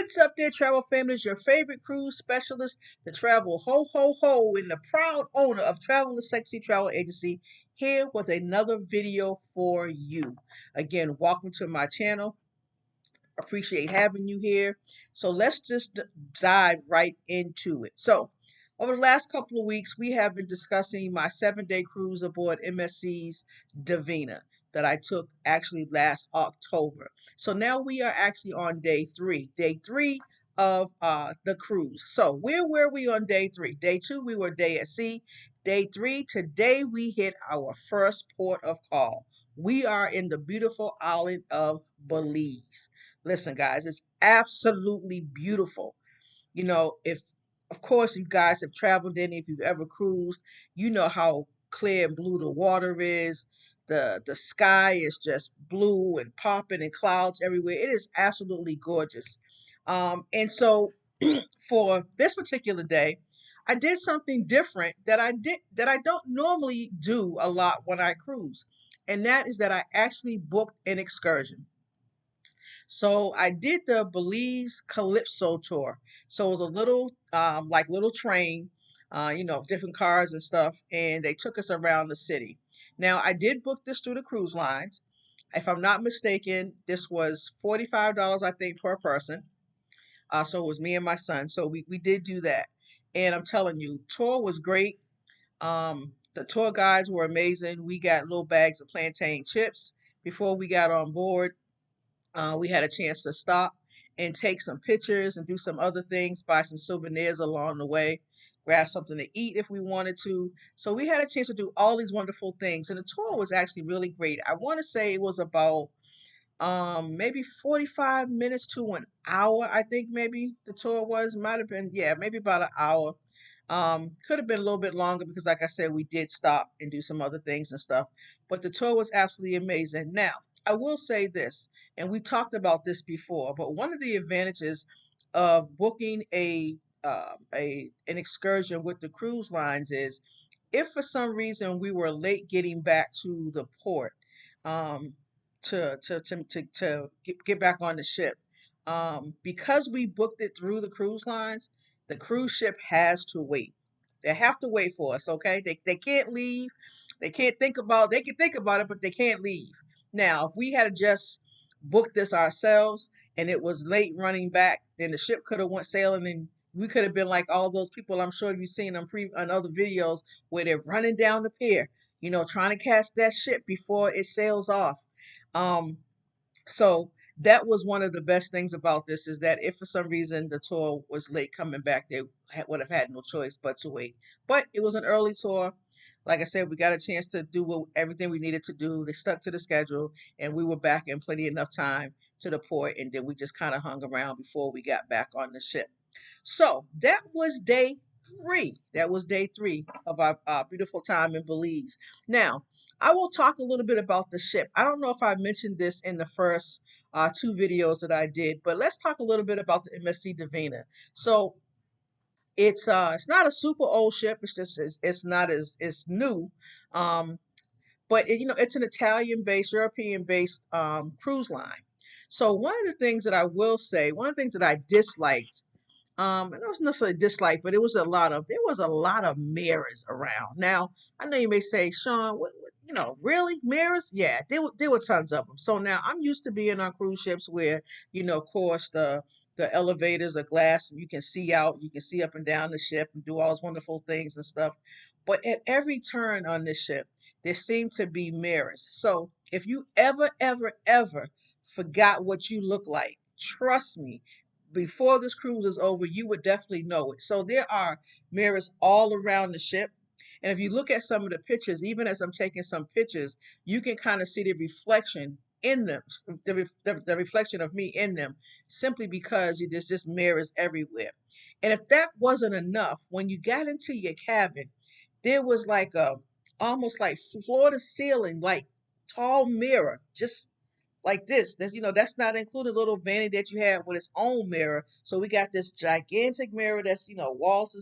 What's up there, travel families? Your favorite cruise specialist, the travel ho, and the proud owner of Travel the Sexy Travel Agency, here with another video for you. Again, welcome to my channel. Appreciate having you here. So let's just dive right into it. So, over the last couple of weeks, we have been discussing my 7-day cruise aboard MSC's Divina that I took actually last October. So now we are actually on day three of the cruise. So where were we on day three? Day two, we were day at sea. Day three, today we hit our first port of call. We are in the beautiful island of Belize. Listen, guys, it's absolutely beautiful. If of course you guys have traveled in, if you've ever cruised, you know how clear and blue the water is. The sky is just blue and popping and clouds everywhere. It is absolutely gorgeous. And so for this particular day, I did something different that I don't normally do a lot when I cruise. And that is that I actually booked an excursion. So I did the Belize Calypso tour. So it was a little like little train, different cars and stuff, and they took us around the city. Now I did book this through the cruise lines. If I'm not mistaken, this was $45, I think, per person. So it was me and my son. So we did do that. And I'm telling you, tour was great. The tour guides were amazing. We got little bags of plantain chips before we got on board. We had a chance to stop and take some pictures and do some other things, buy some souvenirs along the way, grab something to eat if we wanted to. So we had a chance to do all these wonderful things. And the tour was actually really great. I want to say it was about maybe 45 minutes to an hour. I think maybe the tour was, might have been, yeah, maybe about an hour. Could have been a little bit longer because, like I said, we did stop and do some other things and stuff. But the tour was absolutely amazing. Now, I will say this, and we talked about this before, but one of the advantages of booking an excursion with the cruise lines is if for some reason we were late getting back to the port, um, to get back on the ship, because we booked it through the cruise lines, the cruise ship has to wait. They have to wait for us, okay? They can't leave. They can think about it, but they can't leave. Now, if we had just booked this ourselves and it was late running back, then the ship could have went sailing and we could have been like all those people I'm sure you've seen on other videos where they're running down the pier, trying to catch that ship before it sails off. Um, so that was one of the best things about this is that if for some reason the tour was late coming back, they would have had no choice but to wait. But it was an early tour. Like I said, we got a chance to do everything we needed to do. They stuck to the schedule, and we were back in plenty enough time to the port, and then we just kind of hung around before we got back on the ship. So that was day three. That was day three of our beautiful time in Belize. Now, I will talk a little bit about the ship. I don't know if I mentioned this in the first two videos that I did, but let's talk a little bit about the MSC Divina. So it's not a super old ship. It's just it's not as it's new, um, but it's an Italian-based, European-based cruise line. So one of the things that I will say, one of the things that I disliked, it wasn't necessarily dislike, but there was a lot of mirrors around. Now, I know you may say, Sean, really mirrors? Yeah, there were tons of them. So now I'm used to being on cruise ships where, of course, the elevators are glass and you can see out, you can see up and down the ship and do all those wonderful things and stuff. But at every turn on this ship, there seemed to be mirrors. So if you ever forgot what you look like, trust me, before this cruise is over, you would definitely know it. So there are mirrors all around the ship. And if you look at some of the pictures, even as I'm taking some pictures, you can kind of see the reflection in them, the reflection of me in them, simply because there's just mirrors everywhere. And if that wasn't enough, when you got into your cabin, there was like a almost like floor to ceiling, like tall mirror, just like this. That's not including a little vanity that you have with its own mirror. So we got this gigantic mirror that's wall to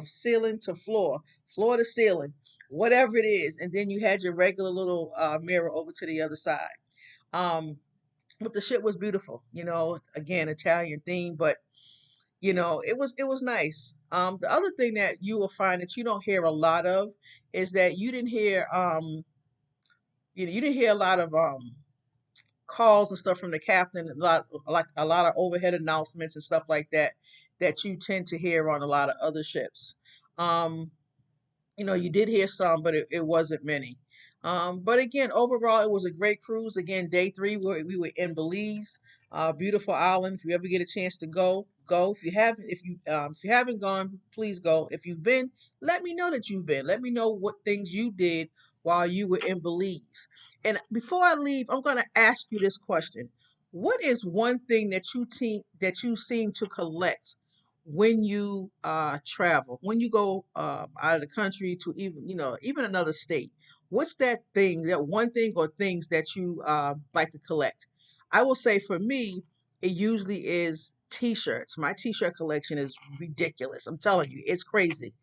ceiling to floor, floor to ceiling, whatever it is, and then you had your regular little mirror over to the other side. Um, But the ship was beautiful. Again, Italian theme, but it was nice. The other thing that you will find that you don't hear a lot of is that you didn't hear a lot of calls and stuff from the captain, a lot of overhead announcements and stuff like that that you tend to hear on a lot of other ships. Um, you did hear some, but it wasn't many. But again, overall, it was a great cruise. Again, day three, we were in Belize, beautiful island. If you ever get a chance to go, go. If you haven't gone, please go. If you've been, let me know that you've been. Let me know what things you did while you were in Belize. And before I leave, I'm going to ask you this question: what is one thing that you seem to collect when you travel, when you go out of the country to even another state? What's that one thing or things that you like to collect? I will say for me, it usually is t-shirts. My t-shirt collection is ridiculous. I'm telling you, it's crazy.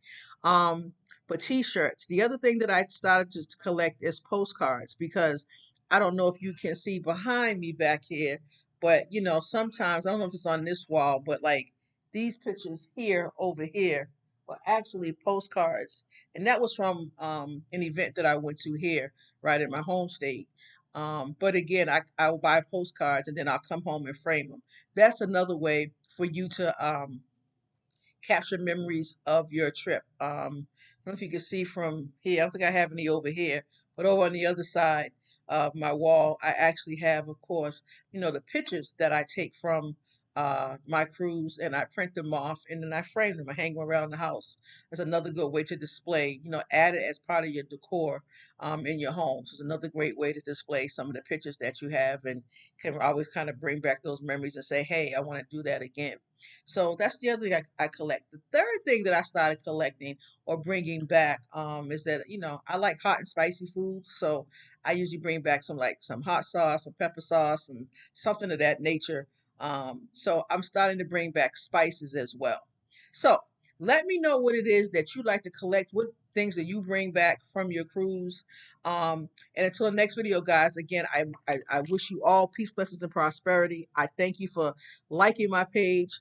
Um, but t-shirts. The other thing that I started to collect is postcards, because I don't know if you can see behind me back here, but sometimes I don't know if it's on this wall, but like these pictures here over here were actually postcards, and that was from an event that I went to here, right in my home state. But again, I will buy postcards and then I'll come home and frame them. That's another way for you to capture memories of your trip. I don't know if you can see from here. I don't think I have any over here, but over on the other side of my wall, I actually have, of course, the pictures that I take from my cruise, and I print them off and then I frame them. I hang them around the house. That's another good way to display, add it as part of your decor in your home. So it's another great way to display some of the pictures that you have, and can always kind of bring back those memories and say, hey, I want to do that again. So that's the other thing I collect. The third thing that I started collecting or bringing back is that I like hot and spicy foods. So I usually bring back some hot sauce, some pepper sauce, and something of that nature. So I'm starting to bring back spices as well. So let me know what it is that you like to collect. What things that you bring back from your cruise. And until the next video, guys, again, I wish you all peace, blessings, and prosperity. I thank you for liking my page.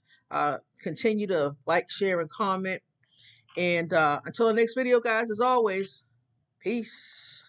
Continue to like, share, and comment. And until the next video, guys, as always, peace.